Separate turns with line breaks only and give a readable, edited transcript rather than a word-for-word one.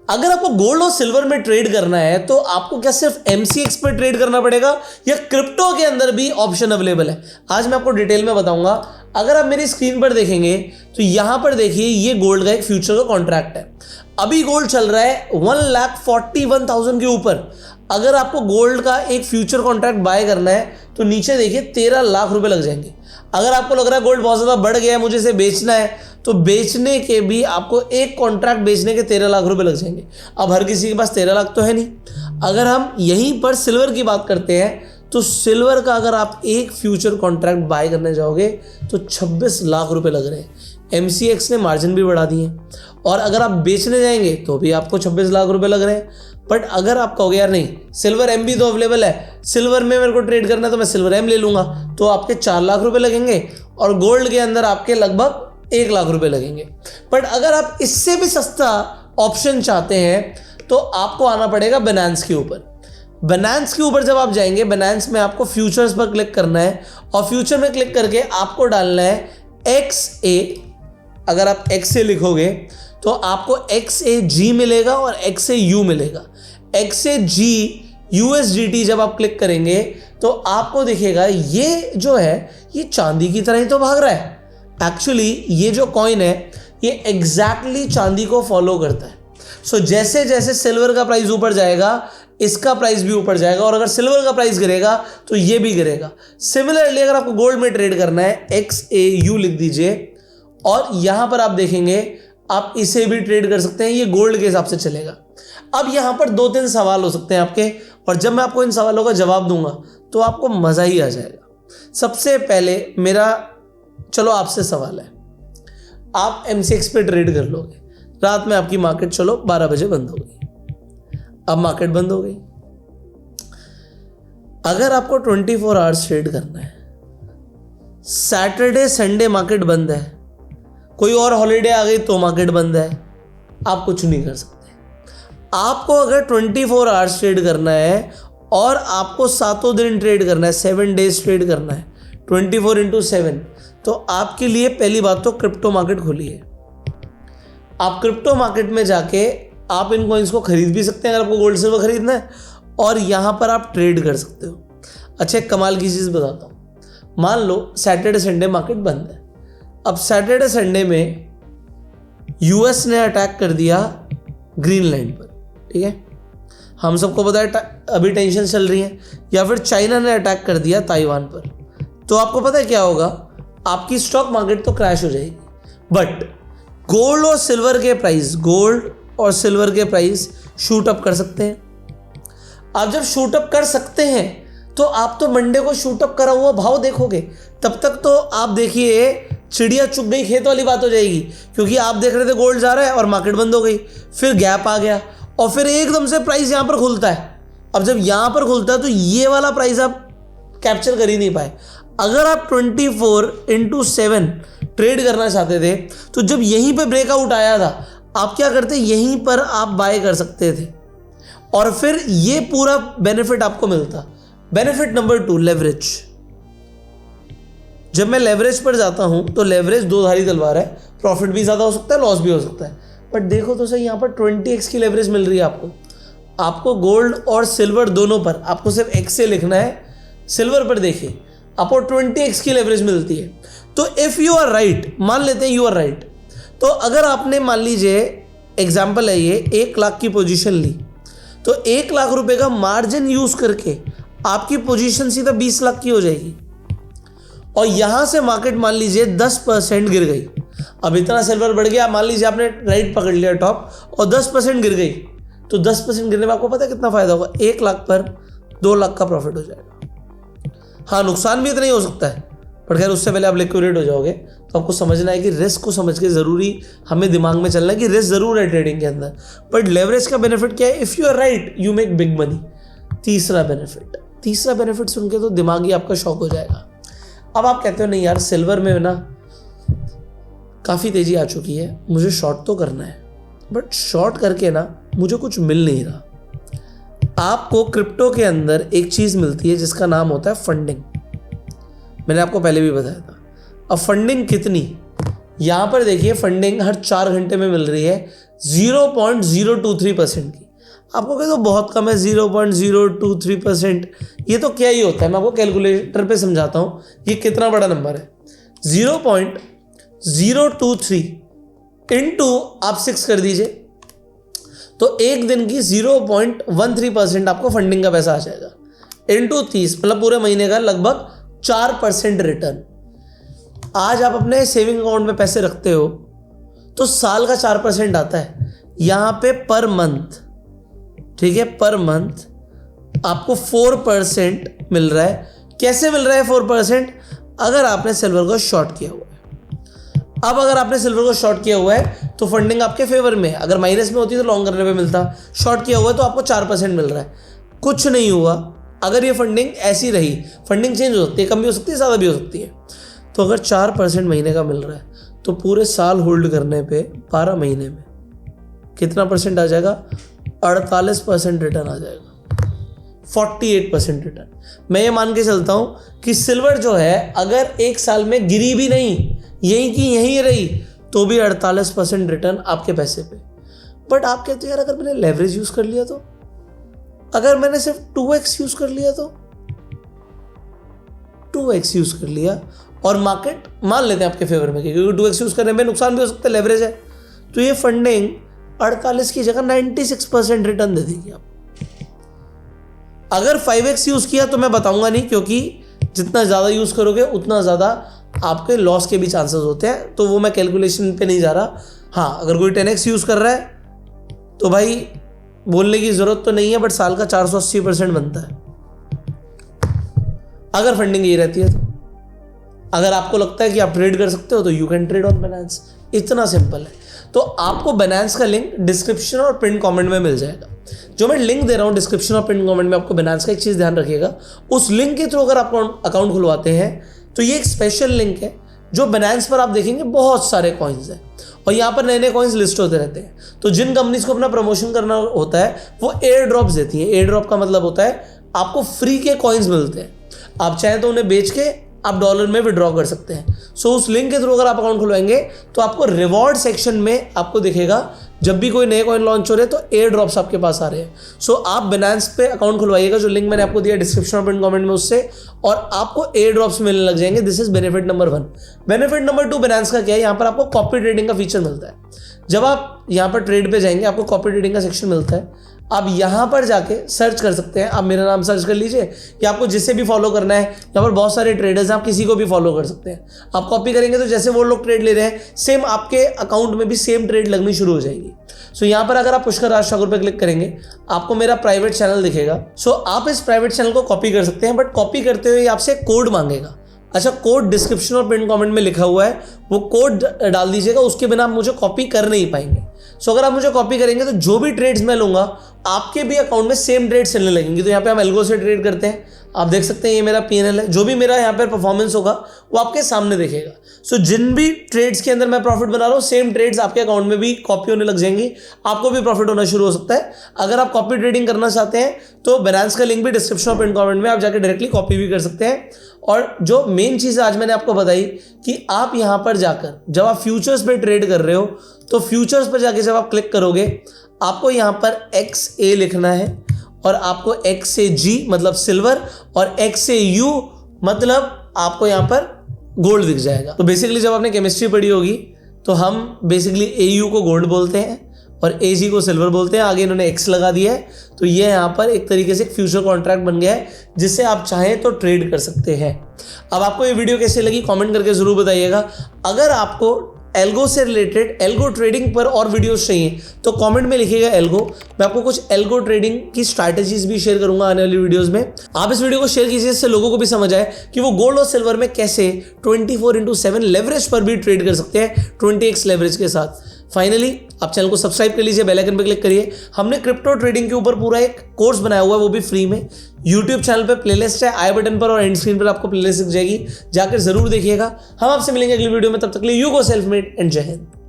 अगर आपको गोल्ड और सिल्वर में ट्रेड करना है तो आपको क्या सिर्फ MCX पर ट्रेड करना पड़ेगा या क्रिप्टो के अंदर भी ऑप्शन अवेलेबल है? आज मैं आपको डिटेल में बताऊंगा। अगर आप मेरी स्क्रीन पर देखेंगे तो यहां पर देखिए ये गोल्ड का एक फ्यूचर का कॉन्ट्रैक्ट है। अभी गोल्ड चल रहा है 1,41,000 के ऊपर। अगर आपको गोल्ड का एक फ्यूचर कॉन्ट्रैक्ट बाय करना है तो नीचे देखिए 13 लाख रुपए लग जाएंगे। अगर आपको लग रहा है गोल्ड बहुत ज्यादा बढ़ गया है, मुझे इसे बेचना है, तो बेचने के भी आपको एक कॉन्ट्रैक्ट बेचने के 13 लाख रुपए लग जाएंगे। अब हर किसी के पास 13 लाख तो है नहीं। अगर हम यहीं पर सिल्वर की बात करते हैं तो सिल्वर का अगर आप एक फ्यूचर कॉन्ट्रैक्ट बाय करने जाओगे तो 26 लाख रुपए लग रहे हैं। MCX ने मार्जिन भी बढ़ा दिए और अगर आप बेचने जाएंगे तो भी आपको 26 लाख रुपए लग रहे हैं। बट अगर आप कहोगे यार नहीं, सिल्वर M भी तो अवेलेबल है, सिल्वर में मेरे को ट्रेड करना है तो मैं सिल्वर M ले लूंगा, तो आपके 4 लाख रुपए लगेंगे और गोल्ड के अंदर आपके लगभग 1 लाख रुपए लगेंगे। बट अगर आप इससे भी सस्ता ऑप्शन चाहते हैं तो आपको आना पड़ेगा बाइनेंस के ऊपर। बाइनेंस के ऊपर जब आप जाएंगे, बाइनेंस में आपको फ्यूचर्स पर क्लिक करना है और फ्यूचर में क्लिक करके आपको डालना है XA। अगर आप XA लिखोगे तो आपको XAG मिलेगा और XAU मिलेगा। XAG USDT जब आप क्लिक करेंगे तो आपको दिखेगा ये जो है ये चांदी की तरह ही तो भाग रहा है। एक्चुअली ये जो कॉइन है ये एग्जैक्टली चांदी को फॉलो करता है। सो जैसे जैसे सिल्वर का प्राइस ऊपर जाएगा इसका प्राइस भी ऊपर जाएगा और अगर सिल्वर का प्राइस गिरेगा तो ये भी गिरेगा। सिमिलरली अगर आपको गोल्ड में ट्रेड करना है XAU लिख दीजिए और यहां पर आप देखेंगे आप इसे भी ट्रेड कर सकते हैं, ये गोल्ड के हिसाब से चलेगा। अब यहां पर 2-3 सवाल हो सकते हैं आपके और जब मैं आपको इन सवालों का जवाब दूंगा तो आपको मजा ही आ जाएगा। सबसे पहले मेरा चलो आपसे सवाल है, आप MCX पे ट्रेड कर लोगे, रात में आपकी मार्केट चलो 12 बजे बंद हो गई, अब मार्केट बंद हो गई। अगर आपको 24 आवर्स ट्रेड करना है, सैटरडे संडे मार्केट बंद है, कोई और हॉलीडे आ गई तो मार्केट बंद है, आप कुछ नहीं कर सकते। आपको अगर 24 आवर्स ट्रेड करना है और आपको 7 दिन ट्रेड करना है, 7 डेज ट्रेड करना है 24/7, तो आपके लिए पहली बात तो क्रिप्टो मार्केट खुली है। आप क्रिप्टो मार्केट में जाके आप इन कॉइन्स को खरीद भी सकते हैं अगर आपको गोल्ड सिल्वर खरीदना है और यहाँ पर आप ट्रेड कर सकते हो। अच्छा एक कमाल की चीज़ बताता हूँ, मान लो सैटरडे संडे मार्केट बंद है। अब सैटरडे संडे में US ने अटैक कर दिया ग्रीनलैंड पर, ठीक है, हम सबको पता है अभी टेंशन चल रही है, या फिर चाइना ने अटैक कर दिया ताइवान पर, तो आपको पता है क्या होगा, आपकी स्टॉक मार्केट तो क्रैश हो जाएगी। बट गोल्ड और सिल्वर के प्राइस शूट अप कर सकते हैं। आप जब शूट अप कर सकते हैं तो आप तो मंडे को शूट अप करा हुआ भाव देखोगे, तब तक तो आप देखिए चिड़िया चुग गई खेत वाली बात हो जाएगी, क्योंकि आप देख रहे थे गोल्ड जा रहा है और मार्केट बंद हो गई, फिर गैप आ गया और फिर एकदम से प्राइस यहां पर खुलता है। अब जब यहां पर खुलता है तो ये वाला प्राइस आप कैप्चर कर ही नहीं पाए। अगर आप 24/7 ट्रेड करना चाहते थे तो जब यहीं पे ब्रेकआउट आया था आप क्या करते, यहीं पर आप बाय कर सकते थे और फिर ये पूरा बेनिफिट आपको मिलता। Benefit number 2, leverage. जब मैं लेवरेज पर जाता हूं तो लेवरेज दो धारी तलवार है, प्रॉफिट भी ज्यादा हो सकता है, लॉस भी हो सकता है। बट देखो तो सही, यहां पर 20x की लेवरेज मिल रही है आपको गोल्ड और सिल्वर दोनों पर। आपको सिर्फ XA लिखना है, सिल्वर पर देखिए आपको 20x की लेवरेज मिलती है। तो इफ यू आर राइट, मान लेते हैं यू आर राइट, तो अगर आपने मान लीजिए एग्जाम्पल है ये 1 लाख की पोजीशन ली, तो 1 लाख रुपए का मार्जिन यूज करके आपकी पोजीशन सीधा 20 लाख की हो जाएगी और यहां से मार्केट मान लीजिए 10% गिर गई। अब इतना सिल्वर बढ़ गया, मान लीजिए आपने राइट पकड़ लिया टॉप और 10% गिर गई, तो 10% गिरने में आपको पता है कितना फायदा होगा, 1 लाख पर 2 लाख का प्रॉफिट हो जाएगा। हाँ नुकसान भी इतना ही हो सकता है, पर खैर उससे पहले आप लिक्विडेट हो जाओगे। तो आपको समझना है कि रिस्क को समझ के जरूरी हमें दिमाग में चलना है कि रिस्क जरूर है ट्रेडिंग के अंदर, बट लेवरेज का बेनिफिट क्या है, if you are right you make big money. तीसरा बेनिफिट सुन के तो दिमाग ही आपका शॉक हो जाएगा। अब आप कहते हो नहीं यार सिल्वर में ना काफ़ी तेज़ी आ चुकी है, मुझे शॉर्ट तो करना है, बट शॉर्ट करके ना मुझे कुछ मिल नहीं रहा। आपको क्रिप्टो के अंदर एक चीज़ मिलती है जिसका नाम होता है फंडिंग। मैंने आपको पहले भी बताया था। अब फंडिंग कितनी, यहाँ पर देखिए फंडिंग हर 4 घंटे में मिल रही है 0.023% की। आपको कहते तो बहुत कम है 0.023%, ये तो क्या ही होता है, मैं आपको कैलकुलेटर पे समझाता हूँ ये कितना बड़ा नंबर है। 0.023 इंटू आप 6 कर दीजिए, तो एक दिन की 0.13% आपको फंडिंग का पैसा आ जाएगा, इंटू 30 मतलब पूरे महीने का लगभग 4% रिटर्न। आज आप अपने सेविंग अकाउंट में पैसे रखते हो तो साल का 4% आता है, यहाँ पे पर मंथ, ठीक है, पर मंथ आपको 4% मिल रहा है। कैसे मिल रहा है 4%? अगर आपने सिल्वर को शॉर्ट किया हुआ है। अब अगर आपने सिल्वर को शॉर्ट किया हुआ है तो फंडिंग आपके फेवर में है, अगर माइनस में होती तो लॉन्ग करने पे मिलता, शॉर्ट किया हुआ है तो आपको 4% मिल रहा है। कुछ नहीं हुआ, अगर ये फंडिंग ऐसी रही, फंडिंग चेंज हो सकती है, कम भी हो सकती है, ज़्यादा भी हो सकती है, तो अगर 4% महीने का मिल रहा है तो पूरे साल होल्ड करने पे 12 महीने में कितना परसेंट आ जाएगा? 48% रिटर्न आ जाएगा, 48% रिटर्न। मैं ये मान के चलता हूँ कि सिल्वर जो है अगर एक साल में गिरी भी नहीं, यहीं की यहीं रही, तो भी 48% रिटर्न आपके पैसे पे। बट आप कहते हो यार अगर मैंने लेवरेज यूज़ कर लिया तो, अगर मैंने सिर्फ 2x यूज़ कर लिया तो, 2x यूज़ कर लिया और मार्केट मान लेते हैं आपके फेवर में, क्योंकि 2x यूज़ करने में नुकसान भी हो सकता है, लेवरेज है, तो ये फंडिंग 48 की जगह 96% रिटर्न दे देगी आप। अगर 5x यूज़ किया तो मैं बताऊंगा नहीं, क्योंकि जितना ज़्यादा यूज़ करोगे उतना ज़्यादा आपके लॉस के भी चांसेस होते हैं, तो वो मैं कैलकुलेशन पे नहीं जा रहा। हाँ, अगर कोई 10x यूज़ कर रहा है तो भाई बोलने की ज़रूरत तो नहीं है, बट साल का 480% बनता है अगर फंडिंग ये रहती है तो। अगर आपको लगता है कि आप ट्रेड कर सकते हो तो you can trade on Binance, इतना सिंपल है। तो आपको बाइनेंस का लिंक डिस्क्रिप्शन और पिन कमेंट में मिल जाएगा। जो मैं लिंक दे रहा हूँ डिस्क्रिप्शन और पिन कमेंट में, आपको बाइनेंस का एक चीज़ ध्यान रखिएगा, उस लिंक के थ्रू अगर आप अकाउंट खुलवाते हैं तो ये एक स्पेशल लिंक है, जो बाइनेंस पर आप देखेंगे बहुत सारे कॉइन्स हैं और यहाँ पर नए नए कॉइन्स लिस्ट होते रहते हैं। तो जिन कंपनीज को अपना प्रमोशन करना होता है वो एयर ड्रॉप्स देती है। एयर ड्रॉप का मतलब होता है आपको फ्री के कॉइन्स मिलते हैं, आप चाहें तो उन्हें बेच के आप डॉलर में विड्रॉ कर सकते हैं। सो उस लिंक के थ्रू अगर आप अकाउंट खुलवाएंगे तो आपको रिवॉर्ड सेक्शन में आपको दिखेगा, जब भी कोई नए कॉइन लॉन्च हो रहे हैं तो एयर ड्रॉप्स आपके पास आ रहे हैं। सो आप बाइनेंस पे अकाउंट खुलवाइएगा, जो लिंक मैंने आपको दिया डिस्क्रिप्शन और पिन कमेंट में उससे, और आपको एयर ड्रॉप्स मिलने लग जाएंगे। This is benefit number 1। Benefit number 2 Binance का क्या है, यहाँ पर आपको कॉपी ट्रेडिंग का फीचर मिलता है। जब आप यहाँ पर ट्रेड पे जाएंगे आपको कॉपी ट्रेडिंग का सेक्शन मिलता है, आप यहाँ पर जाके सर्च कर सकते हैं। आप मेरा नाम सर्च कर लीजिए या आपको जिसे भी फॉलो करना है, यहाँ पर बहुत सारे ट्रेडर्स हैं, आप किसी को भी फॉलो कर सकते हैं। आप कॉपी करेंगे तो जैसे वो लोग ट्रेड ले रहे हैं सेम आपके अकाउंट में भी सेम ट्रेड लगनी शुरू हो जाएगी। सो यहाँ पर अगर आप पुष्कर राज ठाकुर पे क्लिक करेंगे आपको मेरा प्राइवेट चैनल दिखेगा। सो आप इस प्राइवेट चैनल को कॉपी कर सकते हैं, बट कॉपी करते हुए आपसे कोड मांगेगा। अच्छा, कोड डिस्क्रिप्शन और पिन कमेंट में लिखा हुआ है, वो कोड डाल दीजिएगा, उसके बिना आप मुझे कॉपी कर नहीं पाएंगे। सो अगर आप मुझे कॉपी करेंगे तो जो भी ट्रेड्स मैं लूँगा आपके भी अकाउंट में सेम ट्रेड चलने लगेंगी। तो यहाँ पे हम एल्गो से ट्रेड करते हैं, आप देख सकते हैं ये मेरा PNL है, जो भी मेरा यहाँ पर परफॉर्मेंस होगा वो आपके सामने दिखेगा। सो जिन भी ट्रेड्स के अंदर मैं प्रॉफिट बना रहा हूँ सेम ट्रेड्स आपके अकाउंट में भी कॉपी होने लग जाएंगी, आपको भी प्रॉफिट होना शुरू हो सकता है। अगर आप कॉपी ट्रेडिंग करना चाहते हैं तो बाइनेंस का लिंक भी डिस्क्रिप्शन और पिन कमेंट में, आप जाकर डायरेक्टली कॉपी भी कर सकते हैं। और जो मेन चीज़ आज मैंने आपको बताई कि आप यहाँ पर जाकर जब आप फ्यूचर्स पे ट्रेड कर रहे हो तो फ्यूचर्स पर जाके जब आप क्लिक करोगे आपको यहाँ पर XA लिखना है और आपको X से G मतलब सिल्वर और X से U मतलब आपको यहाँ पर गोल्ड दिख जाएगा। तो बेसिकली जब आपने केमिस्ट्री पढ़ी होगी तो हम बेसिकली AU को गोल्ड बोलते हैं और AG को सिल्वर बोलते हैं, आगे इन्होंने X लगा दिया है। तो ये यहाँ पर एक तरीके से फ्यूचर कॉन्ट्रैक्ट बन गया है जिससे आप चाहें तो ट्रेड कर सकते हैं। अब आपको ये वीडियो कैसे लगी कमेंट करके ज़रूर बताइएगा। अगर आपको एल्गो से रिलेटेड एल्गो ट्रेडिंग पर और वीडियोस चाहिए तो कमेंट में लिखिएगा एल्गो। मैं आपको कुछ एल्गो ट्रेडिंग की स्ट्रैटेजीज भी शेयर करूंगा आने वाली वीडियोस में। आप इस वीडियो को शेयर कीजिए, इससे लोगों को भी समझ आए कि वो गोल्ड और सिल्वर में कैसे 24/7 लेवरेज पर भी ट्रेड कर सकते हैं 20x लेवरेज के साथ। फाइनली आप चैनल को सब्सक्राइब कर लीजिए, बेल आइकन पर क्लिक करिए। हमने क्रिप्टो ट्रेडिंग के ऊपर पूरा एक कोर्स बनाया हुआ है, वो भी फ्री में। यूट्यूब चैनल पे प्लेलिस्ट है, आई बटन पर और एंड स्क्रीन पर आपको प्लेलिस्ट दिख जाएगी, जाकर जरूर देखिएगा। हम आपसे मिलेंगे अगली वीडियो में, तब तक के लिए you go self made and जय हिंद।